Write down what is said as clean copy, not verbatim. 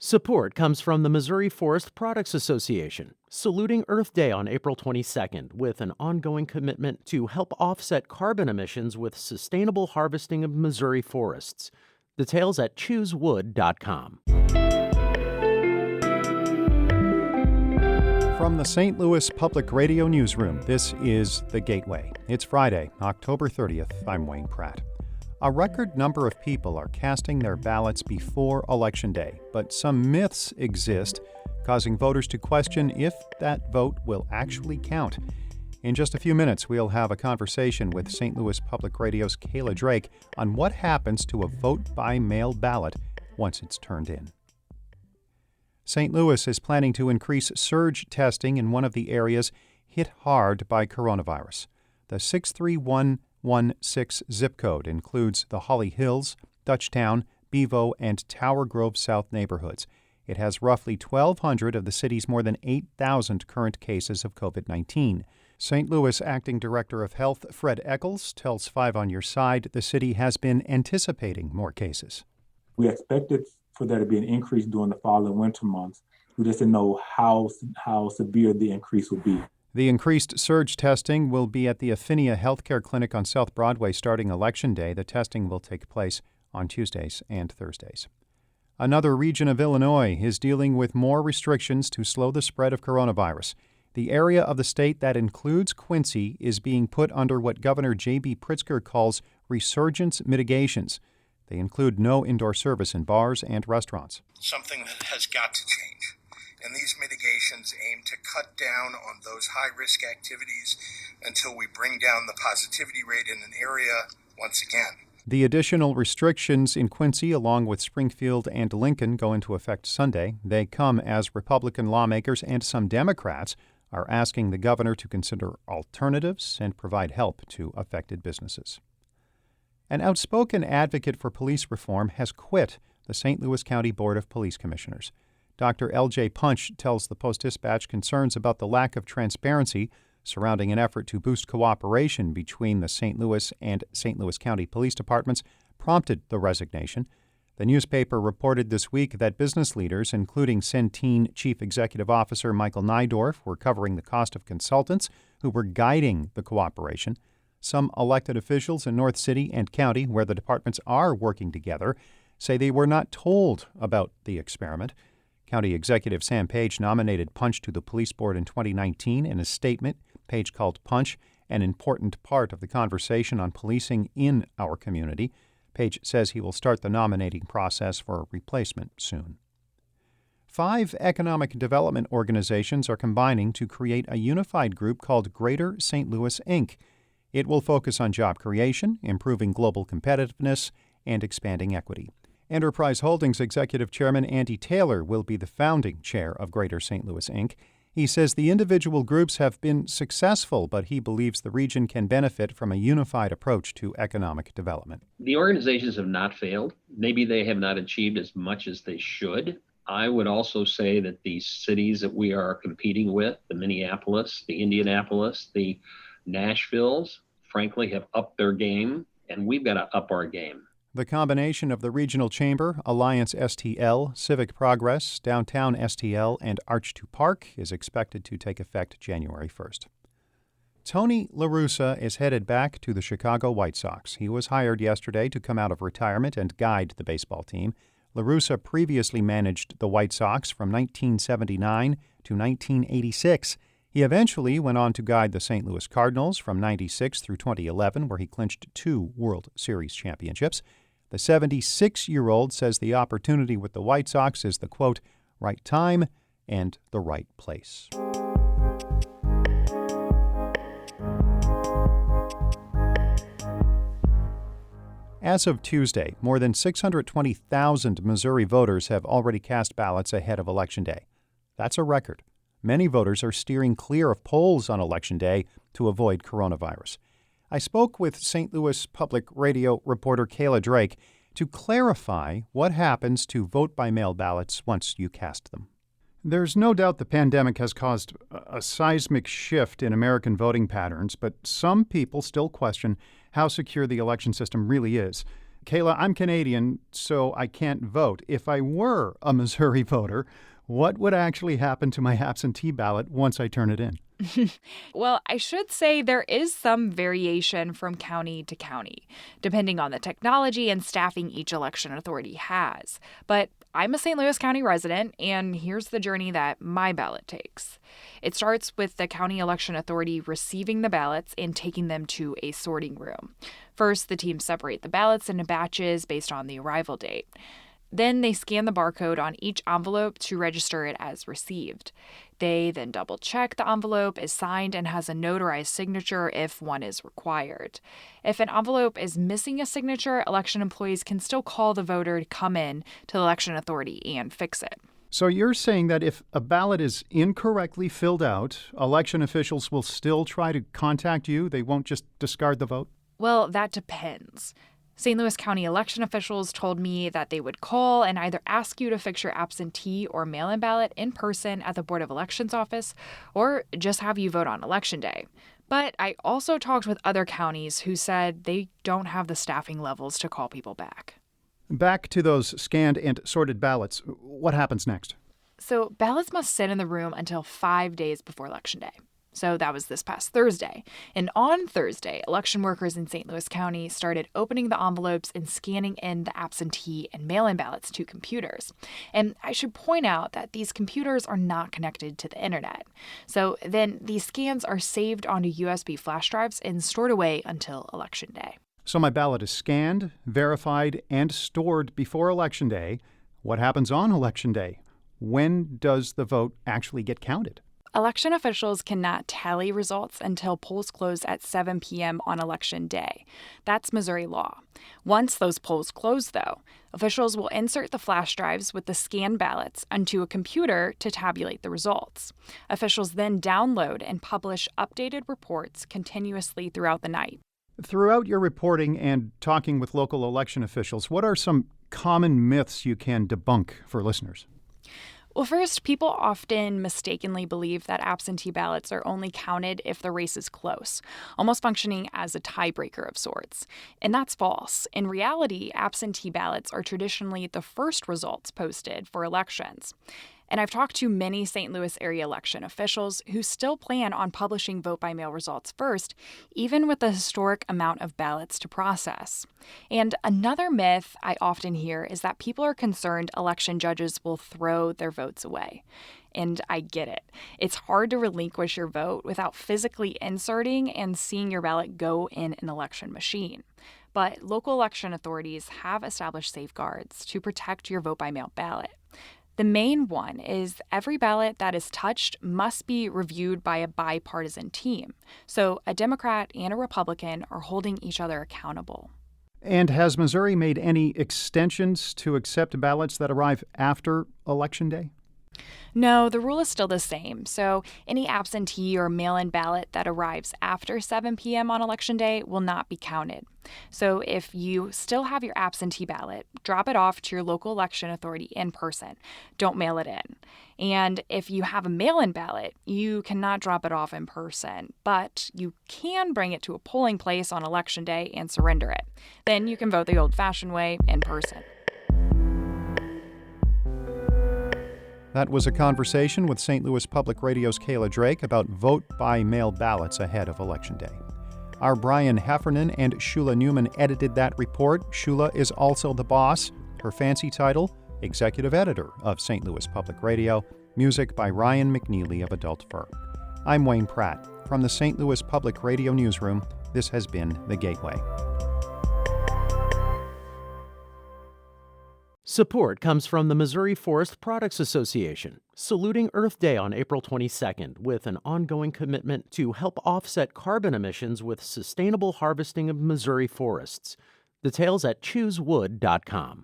Support comes from the Missouri Forest Products Association, saluting Earth Day on April 22nd with an ongoing commitment to help offset carbon emissions with sustainable harvesting of Missouri forests. Details at choosewood.com. From the St. Louis Public Radio Newsroom, this is The Gateway. It's Friday, October 30th. I'm Wayne Pratt. A record number of people are casting their ballots before Election Day, but some myths exist, causing voters to question if that vote will actually count. In just a few minutes, we'll have a conversation with St. Louis Public Radio's Kayla Drake on what happens to a vote-by-mail ballot once it's turned in. St. Louis is planning to increase surge testing in one of the areas hit hard by coronavirus. The 63116 zip code includes the Holly Hills, Dutchtown, Bevo, and Tower Grove South neighborhoods. It has roughly 1,200 of the city's more than 8,000 current cases of COVID-19. St. Louis Acting Director of Health Fred Eccles tells 5 on Your Side the city has been anticipating more cases. We expected for there to be an increase during the fall and winter months. We just didn't know how severe the increase would be. The increased surge testing will be at the Affinia Healthcare Clinic on South Broadway starting Election Day. The testing will take place on Tuesdays and Thursdays. Another region of Illinois is dealing with more restrictions to slow the spread of coronavirus. The area of the state that includes Quincy is being put under what Governor J.B. Pritzker calls resurgence mitigations. They include no indoor service in bars and restaurants. Something that has got to change. And these mitigations aim to cut down on those high-risk activities until we bring down the positivity rate in an area once again. The additional restrictions in Quincy, along with Springfield and Lincoln, go into effect Sunday. They come as Republican lawmakers and some Democrats are asking the governor to consider alternatives and provide help to affected businesses. An outspoken advocate for police reform has quit the St. Louis County Board of Police Commissioners. Dr. L.J. Punch tells the Post-Dispatch concerns about the lack of transparency surrounding an effort to boost cooperation between the St. Louis and St. Louis County Police Departments prompted the resignation. The newspaper reported this week that business leaders, including Centene Chief Executive Officer Michael Nydorf, were covering the cost of consultants who were guiding the cooperation. Some elected officials in North City and County, where the departments are working together, say they were not told about the experiment. County Executive Sam Page nominated Punch to the police board in 2019. In a statement, Page called Punch an important part of the conversation on policing in our community. Page says he will start the nominating process for a replacement soon. 5 economic development organizations are combining to create a unified group called Greater St. Louis, Inc. It will focus on job creation, improving global competitiveness, and expanding equity. Enterprise Holdings Executive Chairman Andy Taylor will be the founding chair of Greater St. Louis, Inc. He says the individual groups have been successful, but he believes the region can benefit from a unified approach to economic development. The organizations have not failed. Maybe they have not achieved as much as they should. I would also say that the cities that we are competing with, the Minneapolis, the Indianapolis, the Nashvilles, frankly, have upped their game, and we've got to up our game. The combination of the Regional Chamber, Alliance STL, Civic Progress, Downtown STL, and Arch to Park is expected to take effect January 1st. Tony La Russa is headed back to the Chicago White Sox. He was hired yesterday to come out of retirement and guide the baseball team. La Russa previously managed the White Sox from 1979 to 1986. He eventually went on to guide the St. Louis Cardinals from 96 through 2011, where he clinched 2 World Series championships. The 76-year-old says the opportunity with the White Sox is the, quote, right time and the right place. As of Tuesday, more than 620,000 Missouri voters have already cast ballots ahead of Election Day. That's a record. Many voters are steering clear of polls on Election Day to avoid coronavirus. I spoke with St. Louis Public Radio reporter Kayla Drake to clarify what happens to vote-by-mail ballots once you cast them. There's no doubt the pandemic has caused a seismic shift in American voting patterns, but some people still question how secure the election system really is. Kayla, I'm Canadian, so I can't vote. If I were a Missouri voter, what would actually happen to my absentee ballot once I turn it in? Well, I should say there is some variation from county to county, depending on the technology and staffing each election authority has. But I'm a St. Louis County resident, and here's the journey that my ballot takes. It starts with the county election authority receiving the ballots and taking them to a sorting room. First, the teams separate the ballots into batches based on the arrival date. Then they scan the barcode on each envelope to register it as received. They then double check the envelope is signed and has a notarized signature if one is required. If an envelope is missing a signature, election employees can still call the voter to come in to the election authority and fix it. So you're saying that if a ballot is incorrectly filled out, election officials will still try to contact you? They won't just discard the vote? Well, that depends. St. Louis County election officials told me that they would call and either ask you to fix your absentee or mail-in ballot in person at the Board of Elections office or just have you vote on Election Day. But I also talked with other counties who said they don't have the staffing levels to call people back. Back to those scanned and sorted ballots. What happens next? So ballots must sit in the room until 5 days before Election Day. So that was this past Thursday. And on Thursday, election workers in St. Louis County started opening the envelopes and scanning in the absentee and mail-in ballots to computers. And I should point out that these computers are not connected to the internet. So then these scans are saved onto USB flash drives and stored away until Election Day. So my ballot is scanned, verified, and stored before Election Day. What happens on Election Day? When does the vote actually get counted? Election officials cannot tally results until polls close at 7 p.m. on Election Day. That's Missouri law. Once those polls close, though, officials will insert the flash drives with the scanned ballots onto a computer to tabulate the results. Officials then download and publish updated reports continuously throughout the night. Throughout your reporting and talking with local election officials, what are some common myths you can debunk for listeners? Well, first, people often mistakenly believe that absentee ballots are only counted if the race is close, almost functioning as a tiebreaker of sorts. And that's false. In reality, absentee ballots are traditionally the first results posted for elections. And I've talked to many St. Louis area election officials who still plan on publishing vote-by-mail results first, even with the historic amount of ballots to process. And another myth I often hear is that people are concerned election judges will throw their votes away. And I get it. It's hard to relinquish your vote without physically inserting and seeing your ballot go in an election machine. But local election authorities have established safeguards to protect your vote-by-mail ballot. The main one is every ballot that is touched must be reviewed by a bipartisan team. So a Democrat and a Republican are holding each other accountable. And has Missouri made any extensions to accept ballots that arrive after Election Day? No, the rule is still the same. So any absentee or mail-in ballot that arrives after 7 p.m. on Election Day will not be counted. So if you still have your absentee ballot, drop it off to your local election authority in person. Don't mail it in. And if you have a mail-in ballot, you cannot drop it off in person, but you can bring it to a polling place on Election Day and surrender it. Then you can vote the old-fashioned way in person. That was a conversation with St. Louis Public Radio's Kayla Drake about vote-by-mail ballots ahead of Election Day. Our Brian Heffernan and Shula Newman edited that report. Shula is also the boss. Her fancy title, Executive Editor of St. Louis Public Radio. Music by Ryan McNeely of Adult Fur. I'm Wayne Pratt. From the St. Louis Public Radio Newsroom, this has been The Gateway. Support comes from the Missouri Forest Products Association, saluting Earth Day on April 22nd with an ongoing commitment to help offset carbon emissions with sustainable harvesting of Missouri forests. Details at choosewood.com.